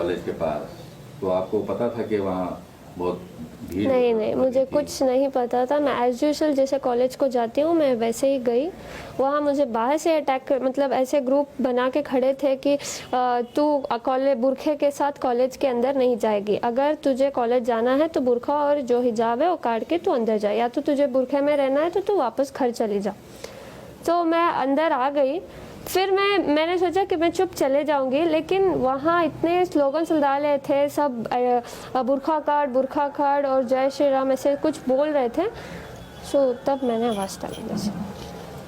College के पास, तो आपको पता था कि वहाँ बहुत भीड़ नहीं नहीं, मुझे थी? कुछ नहीं पता था। मैं एज यूजुअल जैसे कॉलेज को जाती हूँ मैं वैसे ही गई। वहाँ मुझे बाहर से अटैक मतलब ऐसे ग्रुप बना के खड़े थे कि तू कॉलेज बुरखे के साथ कॉलेज के अंदर नहीं जाएगी, अगर तुझे कॉलेज जाना है तो बुरखा और जो हिजाब है वो काट के तू अंदर जा, या तो तुझे बुरखे में रहना है तो तू वापस घर चली जा। तो मैं अंदर आ गई। फिर मैंने सोचा कि मैं चुप चले जाऊंगी, लेकिन वहाँ इतने स्लोगन्स डाले थे सब, बुरखा काट और जय श्री राम ऐसे कुछ बोल रहे थे। सो तब मैंने आवाज़ डाली वैसे।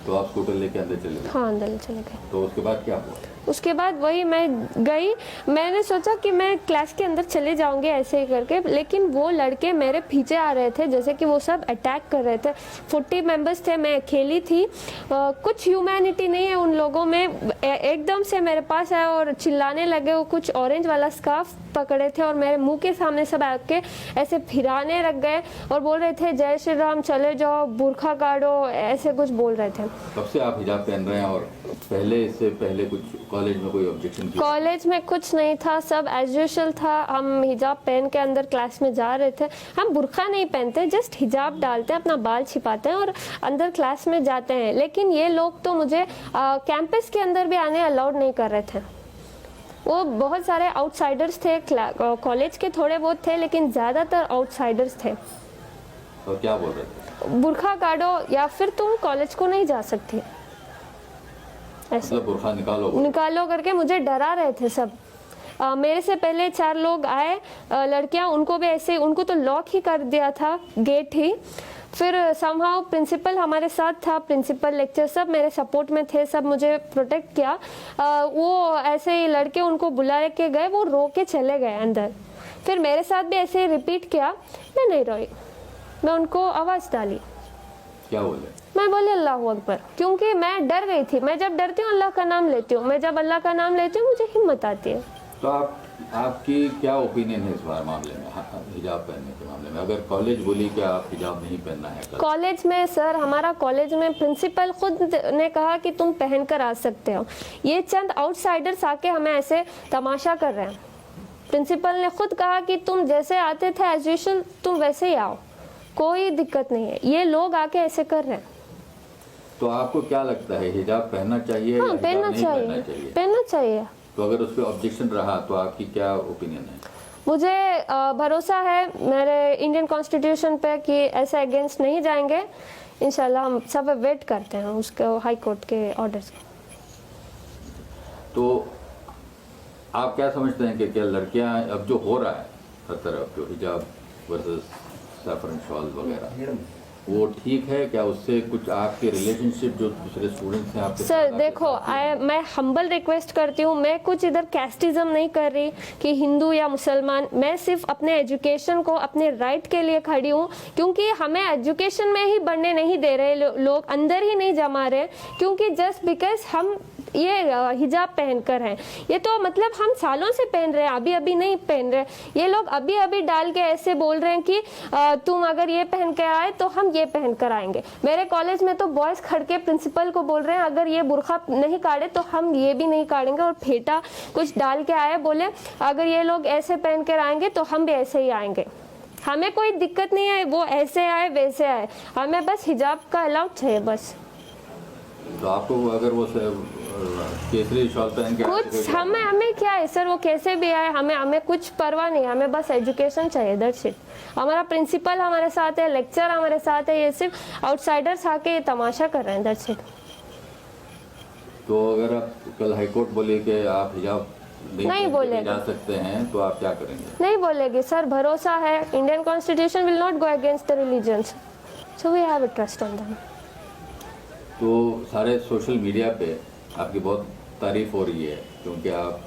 तो आप स्कूटर लेके अंदर चले गए? हाँ, अंदर चले गए। तो उसके बाद क्या हुआ? उसके बाद वही मैं गई, मैंने सोचा कि मैं क्लास के अंदर चले जाऊंगी ऐसे ही करके, लेकिन वो लड़के मेरे पीछे आ रहे थे जैसे कि वो सब अटैक कर रहे थे। 40 मेंबर्स थे, मैं अकेली थी। कुछ ह्यूमैनिटी नहीं है उन लोगों में। एकदम से मेरे पास आए और चिल्लाने लगे। वो कुछ ऑरेंज वाला स्कार्फ पकड़े थे और मेरे मुंह के सामने सब आके ऐसे फिराने लग गए और बोल रहे थे जय श्री राम, चले जाओ, बुरखा काटो, ऐसे कुछ बोल रहे थे। कब से आप हिजाब पहन रहे हैं और इससे पहले कुछ कॉलेज में कोई ऑब्जेक्शन किया? कॉलेज में कुछ नहीं था, सब एज यूजुअल था। हम हिजाब पहन के अंदर क्लास में जा रहे थे। हम बुरखा नहीं पहनते, जस्ट हिजाब डालते हैं, अपना बाल छिपाते हैं और अंदर क्लास में जाते हैं। लेकिन ये लोग तो मुझे कैंपस के अंदर भी आने अलाउड नहीं कर रहे थे। वो बहुत सारे आउटसाइडर्स थे, कॉलेज के थोड़े बहुत थे लेकिन ज़्यादातर आउटसाइडर्स थे। तो क्या बोल रहे थे? बुरखा काटो या फिर तुम कॉलेज को नहीं जा सकती, ऐसे मतलब बुरखा निकालो करके मुझे डरा रहे थे सब। मेरे से पहले 4 लोग आए लड़कियां, उनको भी ऐसे, उनको तो लॉक ही कर दिया था, गेट ही। फिर समहाउ प्रिंसिपल हमारे साथ था, प्रिंसिपल लेक्चर सब मेरे सपोर्ट में थे, सब मुझे प्रोटेक्ट किया। वो ऐसे ही लड़के उनको बुला के गए, वो रो के चले गए अंदर। फिर मेरे साथ भी ऐसे ही रिपीट किया, मैं नहीं रोई, मैं उनको आवाज़ डाली। क्या बोले? मैं बोली अल्लाह अकबर, क्योंकि मैं डर गई थी। मैं जब डरती हूँ अल्लाह का नाम लेती हूँ, मैं जब अल्लाह का नाम लेती हूँ मुझे हिम्मत आती है। तो आपकी क्या ओपिनियन है इस बार मामले में, हिजाब पहनने के मामले में? अगर कॉलेज बोली कि आप हिजाब नहीं पहनना है कॉलेज में, सर हमारा कॉलेज में प्रिंसिपल खुद ने कहा कि तुम पहन कर आ सकते हो। ये चंद आउटसाइडर्स आके हमें ऐसे तमाशा कर रहे हैं। प्रिंसिपल ने खुद कहा कि तुम जैसे आते थे एज यूजुअल तुम वैसे ही आओ, कोई दिक्कत नहीं है। ये लोग आके ऐसे कर रहे हैं। तो आपको क्या लगता है, हिजाब पहनना चाहिए? हाँ, पहनना चाहिए, पहनना चाहिए। तो अगर उस पर ऑब्जेक्शन रहा तो आपकी क्या ओपिनियन है? मुझे भरोसा है मेरे इंडियन कॉन्स्टिट्यूशन पे कि ऐसे अगेंस्ट नहीं जाएंगे। इंशाल्लाह हम सब वेट करते हैं उसके हाई कोर्ट के ऑर्डर्स के। तो आप क्या समझते हैं कि क्या लड़कियां, अब जो हो रहा है हर तरफ, जो हिजाब वर्सेस सैफरन शॉल वगैरह, वो ठीक है क्या? उससे कुछ आपके रिलेशनशिप जो दूसरे स्टूडेंट्स हैं आपके सर साथ देखो, मैं हम्बल रिक्वेस्ट करती हूँ, मैं कुछ इधर कैस्टिज्म नहीं कर रही कि हिंदू या मुसलमान। मैं सिर्फ अपने एजुकेशन को, अपने राइट के लिए खड़ी हूँ, क्योंकि हमें एजुकेशन में ही बढ़ने नहीं दे रहे लोग, अंदर ही नहीं जमा रहे, क्योंकि जस्ट बिकॉज हम ये हिजाब पहनकर हैं। ये तो मतलब हम सालों से पहन रहे हैं, अभी अभी नहीं पहन रहे। ये लोग अभी अभी डाल के ऐसे बोल रहे हैं कि तुम अगर ये पहन के आए तो हम ये पहन कर आएंगे। मेरे कॉलेज में तो बॉयज खड़ के प्रिंसिपल को बोल रहे हैं अगर ये बुरखा नहीं काटे तो हम ये भी नहीं काटेंगे, और फेटा कुछ डाल के आए, बोले अगर ये लोग ऐसे पहन कर आएंगे तो हम भी ऐसे ही आएंगे। हमें कोई दिक्कत नहीं है, वो ऐसे आए वैसे आए, हमें बस हिजाब का अलाउड चाहिए बस। तो आपको अगर वो केसरी शॉल पहन के कुछ हमें क्या है सर, वो कैसे भी आए, हमें कुछ परवाह नहीं, हमें बस एजुकेशन चाहिए, दैट्स इट। हमारा प्रिंसिपल हमारे साथ है, लेक्चर हमारे साथ है, ये सिर्फ आउटसाइडर्स आके ये तमाशा कर रहे हैं, दैट्स इट। तो अगर आप कल हाईकोर्ट बोले कि आप हिजाब नहीं बोलेगी, जा सकते हैं, तो आप क्या करेंगे? नहीं बोलेगी सर, भरोसा है Indian constitution will not go against the religions, so we have a trust on them. तो सारे सोशल मीडिया पे आपकी बहुत तारीफ हो रही है, क्योंकि आप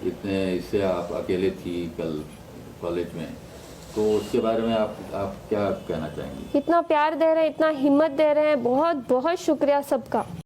इससे आप अकेले थी कल कॉलेज में, तो उसके बारे में आप क्या कहना चाहेंगे? इतना प्यार दे रहे हैं, इतना हिम्मत दे रहे हैं, बहुत बहुत शुक्रिया सबका।